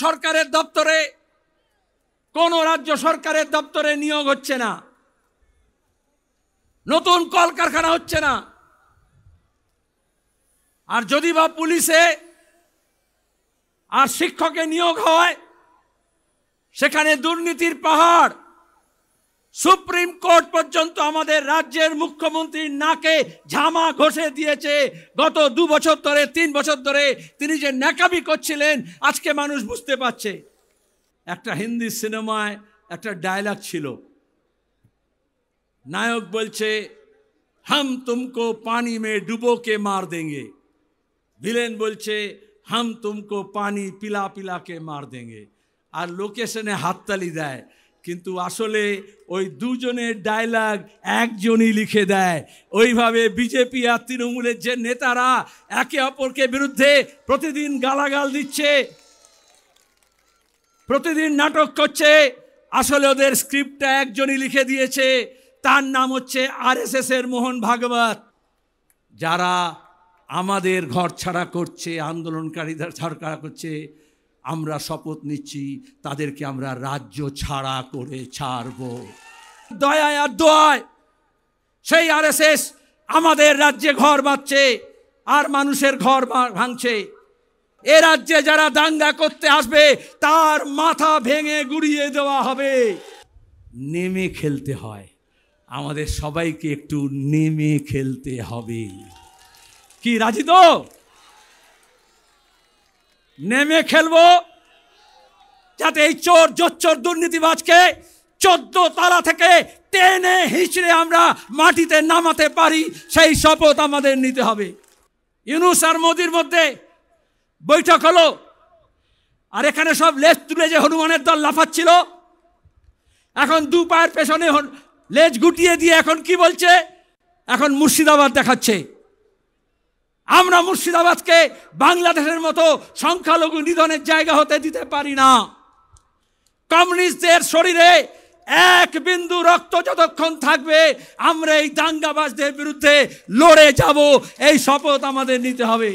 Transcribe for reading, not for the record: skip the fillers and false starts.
সরকারের দপ্তরে, কোন রাজ্য সরকারের দপ্তরে নিয়োগ হচ্ছে না, নতুন কলকারখানা হচ্ছে না। আর যদি বা পুলিশে আর শিক্ষকে নিয়োগ হয়, সেখানে দুর্নীতির পাহাড়। সুপ্রিম কোর্ট পর্যন্ত আমাদের রাজ্যের মুখ্যমন্ত্রীর নাকে ঝামা ঘষে দিয়েছে। গত 2 বছর ধরে, 3 বছর ধরে তিনি যে ন্যাকামি করছিলেন, আজকে মানুষ বুঝতে পারছে। একটা হিন্দি সিনেমায় একটা ডায়লগ ছিল, নায়ক বলছে হাম তুমকো পানি মে ডুবো কে মার দেंगे, ভিলেন বলছে হাম তুমকো পানি পিলা পিলা কে মার দেंगे। আর লোকেশনে হাততালি দেয়, কিন্তু আসলে ওই দুজনের ডায়লগ একজনই লিখে দেয়। ওইভাবে বিজেপি আর তৃণমূলের যে নেতারা একে অপরকে বিরুদ্ধে প্রতিদিন গালাগাল দিচ্ছে, প্রতিদিন নাটক করছে, আসলে ওদের স্ক্রিপ্টটা একজনই লিখে দিয়েছে। তার নাম হচ্ছে আরএসএস এর মোহন ভাগবত। যারা আমাদের ঘর ছাড়া করছে, আন্দোলনকারীদের ছাড়া করছে, আমরা শপথ নিচ্ছি তাদেরকে আমরা রাজ্য ছাড়া করে ছাড়ব। দয়ায় আর দোয়ায় সেই আরএসএস আমাদের রাজ্যে ঘর বাঁধছে আর মানুষের ঘর ভাঙছে। এ রাজ্যে যারা দাঙ্গা করতে আসবে তার মাথা ভেঙে গুড়িয়ে দেওয়া হবে। নেমে খেলতে হয়, আমাদের সবাইকে একটু নেমে খেলতে হবে। কি রাজি তো? নেমে খেলবো, যাতে এই চোর জোচ্চোর দুর্নীতিবাজকে 14 তলা থেকে টেনে হিঁচড়ে আমরা মাটিতে নামাতে পারি, সেই শপথ আমাদের নিতে হবে। ইউনূস আর মোদির মধ্যে বৈঠক হলো, আর এখানে সব লেজ তুলে যে হনুমানের দল লাফাচ্ছিল, এখন 2 পায়ের পেছনে লেজ গুটিয়ে দিয়ে এখন কি বলছে? এখন মুর্শিদাবাদ দেখাচ্ছে। আমরা মুর্শিদাবাদকে বাংলাদেশের মতো সংখ্যালঘু নিধনের জায়গা হতে দিতে পারি না। কমিউনিস্টদের শরীরে 1 বিন্দু রক্ত যতক্ষণ থাকবে আমরা এই দাঙ্গাবাজদের বিরুদ্ধে লড়ে যাব, এই শপথ আমাদের নিতে হবে।